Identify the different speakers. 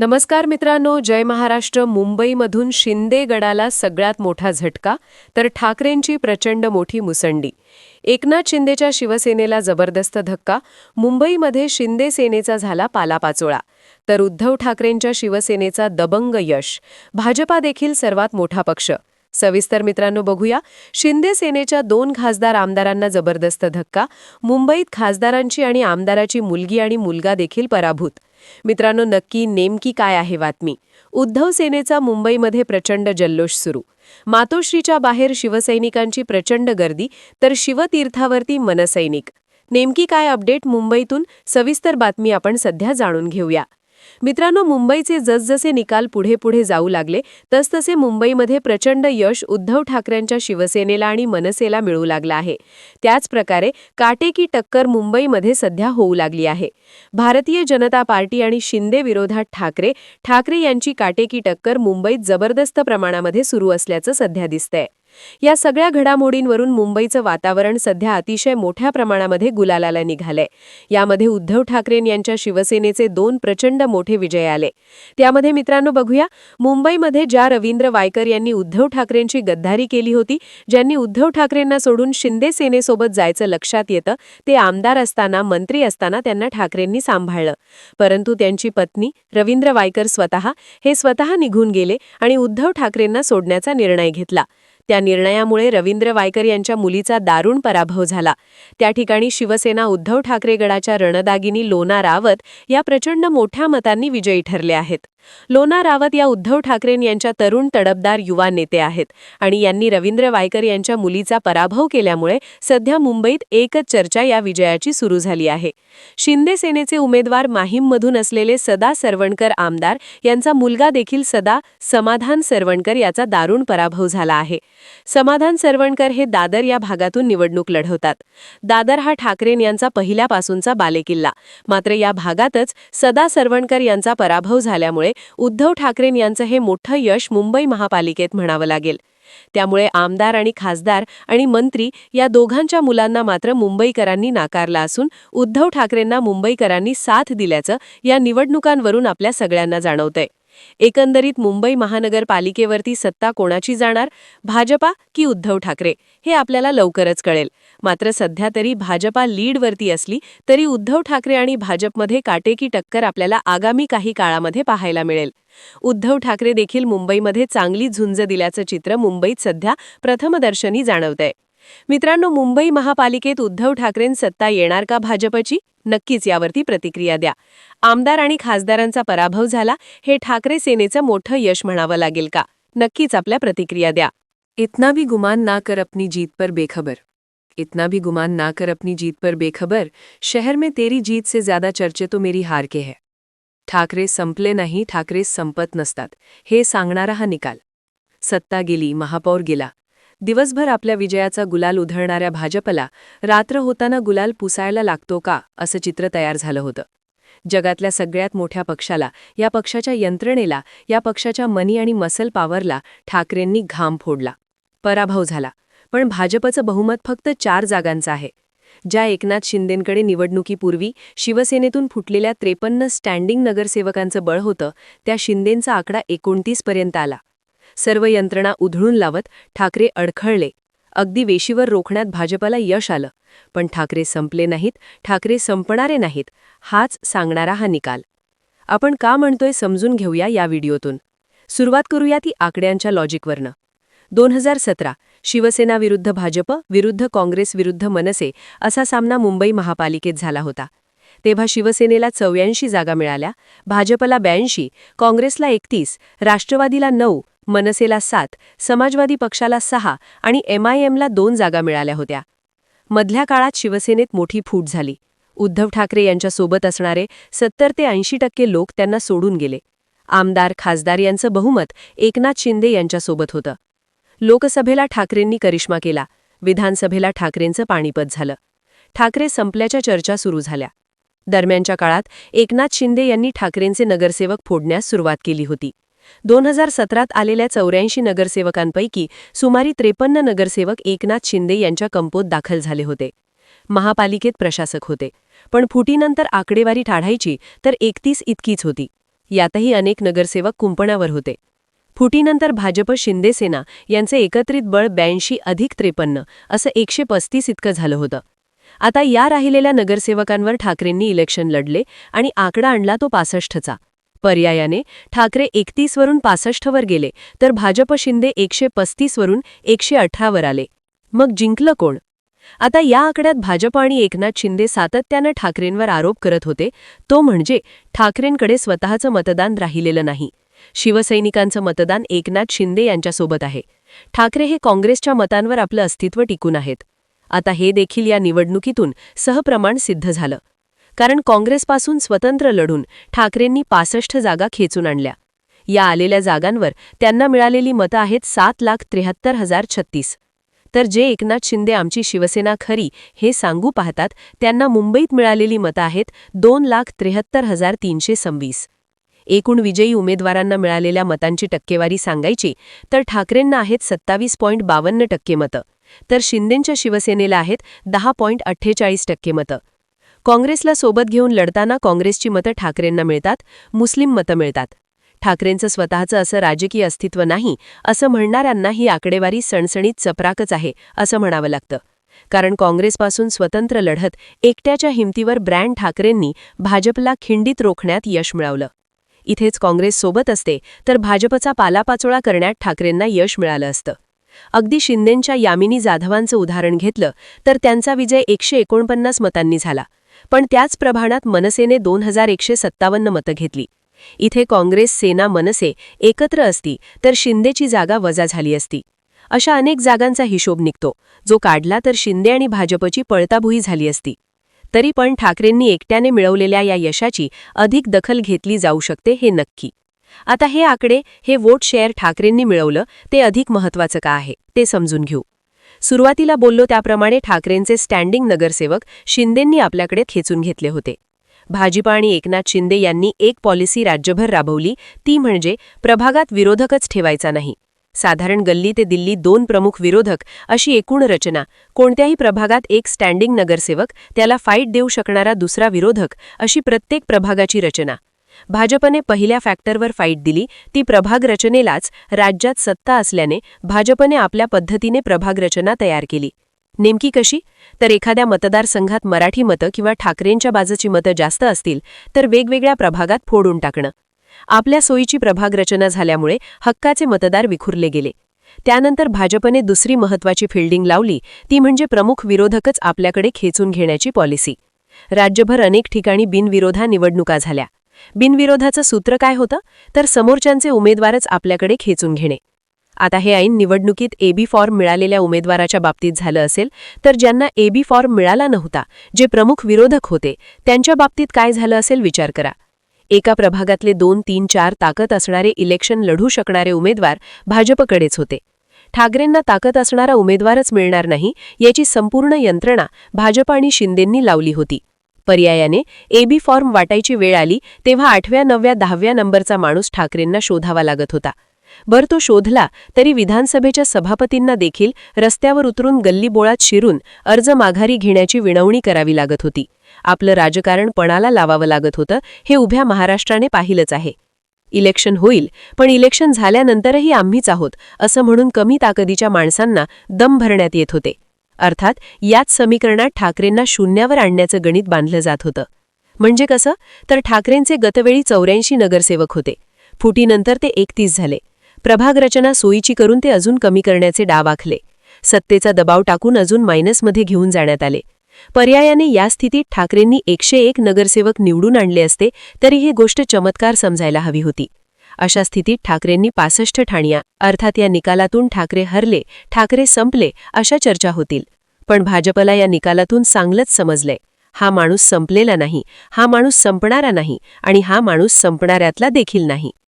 Speaker 1: नमस्कार मित्रांनो, जय महाराष्ट्र. मुंबईमधून शिंदे गडाला सगळ्यात मोठा झटका, तर ठाकरेंची प्रचंड मोठी मुसंडी. एकनाथ शिंदेच्या शिवसेनेला जबरदस्त धक्का. मुंबईमध्ये शिंदे सेनेचा झाला पालापाचोळा, तर उद्धव ठाकरेंच्या शिवसेनेचा दबंग यश. भाजपा देखील सर्वात मोठा पक्ष. सविस्तर मित्रांनो बघूया. शिंदे सेनेच्या 2 खासदार आमदारांना जबरदस्त धक्का. मुंबईत खासदारांची आणि आमदाराची मुलगी आणि मुलगा देखील पराभूत. मित्रांनो, नेमकी काय आहे बातमी? उद्धव सेनेचा मुंबईमध्ये प्रचंड जल्लोष सुरू. मातोश्रीच्या बाहेर शिवसैनिकांची प्रचंड गर्दी, तर शिवतीर्थावरती मनसैनिक. नेमकी काय अपडेट मुंबईतून? सविस्तर बातमी आपण सध्या जाणून घेऊया. मित्रांनो, मुंबईचे जसजसे निकाल पुढे पुढे जाऊ लागले तसतसे मुंबईमध्ये प्रचंड यश उद्धव ठाकरेंच्या शिवसेनेला आणि मनसेला मिळू लागलं आहे. त्याच प्रकारे काटेकी टक्कर मुंबईमध्ये सध्या होऊ लागली आहे. भारतीय जनता पार्टी आणि शिंदे विरोधात ठाकरे यांची काटेकी टक्कर मुंबईत जबरदस्त प्रमाणामध्ये सुरू असल्याचं सध्या दिसतंय. या सगळ्या घडामोडींवरून मुंबईचं वातावरण सध्या अतिशय मोठ्या प्रमाणामध्ये गुलालाला निघालंय. यामध्ये उद्धव ठाकरे यांच्या शिवसेनेचे 2 प्रचंड मोठे विजय आले. त्यामध्ये मित्रांनो बघूया, मुंबईमध्ये ज्या रवींद्र वायकर यांनी उद्धव ठाकरेंची गद्दारी केली होती, ज्यांनी उद्धव ठाकरेंना सोडून शिंदे सेनेसोबत जायचं लक्षात येतं, ते आमदार असताना, मंत्री असताना त्यांना ठाकरेंनी सांभाळलं. परंतु त्यांची पत्नी रवींद्र वायकर स्वतः निघून गेले आणि उद्धव ठाकरेंना सोडण्याचा निर्णय घेतला. त्या निर्णयामुळे रवींद्र वायकर यांच्या मुलीचा दारुण पराभव झाला. त्या ठिकाणी शिवसेना उद्धव ठाकरे गडाच्या रणदागिनी लोना रावत या प्रचंड मोठ्या मतांनी विजयी ठरले आहेत. लोना रावत या उद्धव ठाकरे यांच्या तरुण तडफदार युवा नेते आहेत आणि यांनी रवींद्र वायकर यांच्या मुलीचा पराभव केल्यामुळे सध्या मुंबईत एकच चर्चा या विजयाची सुरू झाली आहे. शिंदे सेनेचे उमेदवार माहीममधून असलेले सदा सरवणकर आमदार यांचा मुलगा देखील समाधान सरवणकर याचा दारुण पराभव झाला आहे. समाधान सरवणकर हे दादर या भागातून निवडणूक लढवतात. दादर हा ठाकरे यांचा पहिल्यापासूनचा बालेकिल्ला. मात्र या भागातच सदा सरवणकर यांचा पराभव झाल्यामुळे उद्धव ठाकरे यांचं हे मोठं यश मुंबई महापालिकेत म्हणावं लागेल. त्यामुळे आमदार आणि खासदार आणि मंत्री या दोघांच्या मुलांना मात्र मुंबईकरांनी नाकारला असून उद्धव ठाकरेंना मुंबईकरांनी साथ दिल्याचं या निवडणुकांवरून आपल्या सगळ्यांना जाणवतंय. एकंदरीत मुंबई महानगरपालिकेवरती सत्ता कोणाची जाणार, भाजपा की उद्धव ठाकरे, हे आपल्याला लवकरच कळेल. मात्र सध्या तरी भाजपा लीडवरती असली तरी उद्धव ठाकरे आणि भाजपमध्ये काटेकी टक्कर आपल्याला आगामी काही काळामध्ये पाहायला मिळेल. उद्धव ठाकरे देखील मुंबईमध्ये चांगली झुंज दिल्याचं चित्र मुंबईत सध्या प्रथमदर्शनी जाणवतंय. मित्रांनो, मुंबई महापालिकेत उद्धव ठाकरेंची सत्ता येणार का भाजपची? नक्कीच यावरती प्रतिक्रिया द्या. आमदार आणि खासदारांचा पराभव झाला, हे ठाकरे सेनेचं मोठं यश म्हणावं लागेल का? नक्कीच आपल्या प्रतिक्रिया द्या. इतना भी गुमान ना कर अपनी जीत पर बेखबर. इतना भी गुमान ना कर अपनी जीत पर बेखबर. शहर में तेरी जीत से ज्यादा चर्चे तो मेरी हार के है. ठाकरे संपले नाही, ठाकरे संपत नसतात, हे सांगणारा हा निकाल. सत्ता गेली, महापौर गेला. दिवसभर आपल्या विजयाचा गुलाल उधळणाऱ्या भाजपला रात्र होताना गुलाल पुसायला लागतो का, असं चित्र तयार झालं होतं. जगातल्या सगळ्यात मोठ्या पक्षाला, या पक्षाच्या यंत्रणेला, या पक्षाच्या मनी आणि मसल पॉवरला ठाकरेंनी घाम फोडला. पराभव झाला. पण भाजपचं बहुमत फक्त 4 जागांचं आहे. ज्या एकनाथ शिंदेंकडे निवडणुकीपूर्वी शिवसेनेतून फुटलेल्या 53 स्टँडिंग नगरसेवकांचं बळ होतं, त्या शिंदेंचा आकडा 29 पर्यंत आला. सर्व यंत्रणा उधळून लावत ठाकरे अडखळले. अगदी वेशीवर रोखण्यात भाजपला यश आलं. पण ठाकरे संपले नाहीत, ठाकरे संपणारे नाहीत, हाच सांगणारा हा निकाल. आपण का म्हणतोय समजून घेऊया या व्हिडिओतून. सुरुवात करूया ती आकड्यांच्या लॉजिकवरनं. 2017 शिवसेना विरुद्ध भाजप विरुद्ध काँग्रेस विरुद्ध मनसे असा सामना मुंबई महापालिकेत झाला होता. तेव्हा शिवसेनेला 84 जागा मिळाल्या, भाजपला 82, काँग्रेसला 31, राष्ट्रवादीला 9, मनसेला 7, समाजवादी पक्षाला 6 आणि MIMला 2 जागा मिळाल्या होत्या. मधल्या काळात शिवसेनेत मोठी फूट झाली. उद्धव ठाकरे यांच्या सोबत असणारे 70 ते 80% लोक त्यांना सोडून गेले. आमदार, खासदार यांचं बहुमत एकनाथ शिंदे यांच्यासोबत होतं. लोकसभेला ठाकरेंनी करिश्मा केला, विधानसभेला ठाकरेंचं पाणीपत झालं. ठाकरे संपल्याच्या चर्चा सुरू झाल्या. दरम्यानच्या काळात एकनाथ शिंदे यांनी ठाकरेंचे नगरसेवक फोडण्यास सुरुवात केली होती. 2017 आलेल्या 84 नगरसेवकांपैकी सुमारे 53 नगरसेवक एकनाथ शिंदे यांच्या कंपोत दाखल झाले होते. महापालिकेत प्रशासक होते. पण फुटीनंतर आकडेवारी काढायची तर 31 इतकीच होती. यातही अनेक नगरसेवक कुंपणावर होते. फुटीनंतर भाजप शिंदेसेना यांचे एकत्रित बळ 82+53 असं 135 इतकं झालं होतं. आता या राहिलेल्या नगरसेवकांवर ठाकरेंनी इलेक्शन लढले आणि आकडा आणला तो 65चा. पर्यायाने ठाकरे 31 वरून 65 वर गेले, तर भाजप शिंदे 135 वरून 118 वर आले. मग जिंकलं कोण? आता या आकड्यात भाजप आणि एकनाथ शिंदे सातत्यानं ठाकरेंवर आरोप करत होते, तो म्हणजे ठाकरेंकडे स्वतःचं मतदान राहिलेलं नाही. शिवसैनिकांचं मतदान एकनाथ शिंदे यांच्यासोबत आहे. ठाकरे हे काँग्रेसच्या मतांवर आपलं अस्तित्व टिकून आहेत. आता हे देखील या निवडणुकीतून सहप्रमाण सिद्ध झालं. कारण काँग्रेसपासून स्वतंत्र लढून ठाकरेंनी 65 जागा खेचून आणल्या. या आलेल्या जागांवर त्यांना मिळालेली मतं आहेत 7,73,036. तर जे एकनाथ शिंदे आमची शिवसेना खरी हे सांगू पाहतात, त्यांना मुंबईत मिळालेली मतं आहेत 2,73,326. एकूण विजयी उमेदवारांना मिळालेल्या मतांची टक्केवारी सांगायची तर ठाकरेंना आहेत 27.52% मतं, तर शिंदेंच्या शिवसेनेला आहेत 10.48% मतं. काँग्रेसला सोबत घेऊन लढताना काँग्रेसची मतं ठाकरेंना मिळतात, मुस्लिम मतं मिळतात. ठाकरेंचं स्वतःचं असं राजकीय अस्तित्व नाही असं म्हणणाऱ्यांना ही आकडेवारी सणसणीत चपराकच आहे असं म्हणावं लागतं. कारण काँग्रेसपासून स्वतंत्र लढत एकट्याच्या हिमतीवर ब्रँड ठाकरेंनी भाजपला खिंडीत रोखण्यात यश मिळवलं. इथेच काँग्रेस सोबत असते तर भाजपचा पालापाचोळा करण्यात ठाकरेंना यश मिळालं असतं. अगदी शिंदेंच्या यामिनी जाधवांचं उदाहरण घेतलं तर त्यांचा विजय 149 मतांनी झाला, पण त्याच प्रमाणात मनसेने 2,157 मतं घेतली. इथे काँग्रेस, सेना, मनसे एकत्र असती तर शिंदेची जागा वजा झाली असती. अशा अनेक जागांचा हिशोब निघतो, जो काढला तर शिंदे आणि भाजपची पळताभुई झाली असती. तरी पण ठाकरेंनी एकट्याने मिळवलेल्या या यशाची अधिक दखल घेतली जाऊ शकते हे नक्की. आता हे आकडे, हे वोट शेअर ठाकरेंनी मिळवलं ते अधिक महत्त्वाचं का आहे ते समजून घेऊ. सुरुवातीला बोललो त्याप्रमाणे ठाकरेंचे स्टँडिंग नगरसेवक शिंदेंनी आपल्याकडे खेचून घेतले होते. भाजप आणि एकनाथ शिंदे यांनी एक पॉलिसी राज्यभर राबवली, ती म्हणजे प्रभागात विरोधकच ठेवायचा नाही. साधारण गल्ली ते दिल्ली 2 प्रमुख विरोधक अशी एकूण रचना, कोणत्याही प्रभागात एक स्टँडिंग नगरसेवक, त्याला फाईट देऊ शकणारा दुसरा विरोधक अशी प्रत्येक प्रभागाची रचना. भाजपने पहिल्या फॅक्टरवर फाईट दिली, ती प्रभाग रचनेलाच. राज्यात सत्ता असल्याने भाजपने आपल्या पद्धतीने प्रभाग रचना तयार केली. नेमकी कशी? तर एखाद्या मतदारसंघात मराठी मतं किंवा ठाकरेंच्या बाजूची मतं जास्त असतील तर वेगवेगळ्या प्रभागात फोडून टाकणं. आपल्या सोयीची प्रभाग रचना झाल्यामुळे हक्काचे मतदार विखुरले गेले. त्यानंतर भाजपने दुसरी महत्त्वाची फिल्डिंग लावली, ती म्हणजे प्रमुख विरोधकच आपल्याकडे खेचून घेण्याची पॉलिसी. राज्यभर अनेक ठिकाणी बिनविरोधा निवडणुका झाल्या. बिनविरोधाचं सूत्र काय होतं? तर समोरच्यांचे उमेदवारच आपल्याकडे खेचून घेणे. आता हे ऐन निवडणुकीत एबी फॉर्म मिळालेल्या उमेदवाराच्या बाबतीत झालं असेल, तर ज्यांना एबी फॉर्म मिळाला नव्हता, जे प्रमुख विरोधक होते, त्यांच्या बाबतीत काय झालं असेल विचार करा. एका प्रभागातले 2, 3, 4 ताकद असणारे इलेक्शन लढू शकणारे उमेदवार भाजपकडेच होते. ठाकरेंना ताकद असणारा उमेदवारच मिळणार नाही याची संपूर्ण यंत्रणा भाजप आणि शिंदेंनी लावली होती. पर्यायाने एबी फॉर्म वाटायची वेळ आली तेव्हा 8व्या, 9व्या, 10व्या नंबरचा माणूस ठाकरेंना शोधावा लागत होता. बरं, तो शोधला तरी विधानसभेच्या सभापतींना देखील रस्त्यावर उतरून गल्लीबोळात शिरून अर्ज माघारी घेण्याची विनवणी करावी लागत होती. आपलं राजकारण पणाला लावावं लागत होतं, हे उभ्या महाराष्ट्राने पाहिलंच आहे. इलेक्शन होईल, पण इलेक्शन झाल्यानंतरही आम्हीच आहोत असं म्हणून कमी ताकदीच्या माणसांना दम भरण्यात येत होते. अर्थात याच समीकरणात ठाकरेंना शून्यावर आणण्याचं गणित बांधलं जात होतं. म्हणजे कसं? तर ठाकरेंचे गतवेळी 84 नगरसेवक होते. फुटीनंतर ते 31 झाले. प्रभाग रचना सोयीची करून ते अजून कमी करण्याचे डाव आखले. सत्तेचा दबाव टाकून अजून मायनसमध्ये घेऊन जाण्यात आले. पर्यायाने या स्थितीत ठाकरेंनी 101 नगरसेवक निवडून आणले असते तरी ही गोष्ट चमत्कार समजायला हवी होती. अशा स्थितीत ठाकरेंनी 65 ठाणिया, अर्थात या निकालातून ठाकरे हरले, ठाकरे संपले अशा चर्चा होतील. पण भाजपला या निकालातून चांगलंच समजलंय, हा माणूस संपलेला नाही, हा माणूस संपणारा नाही आणि हा माणूस संपणाऱ्यातला देखील नाही.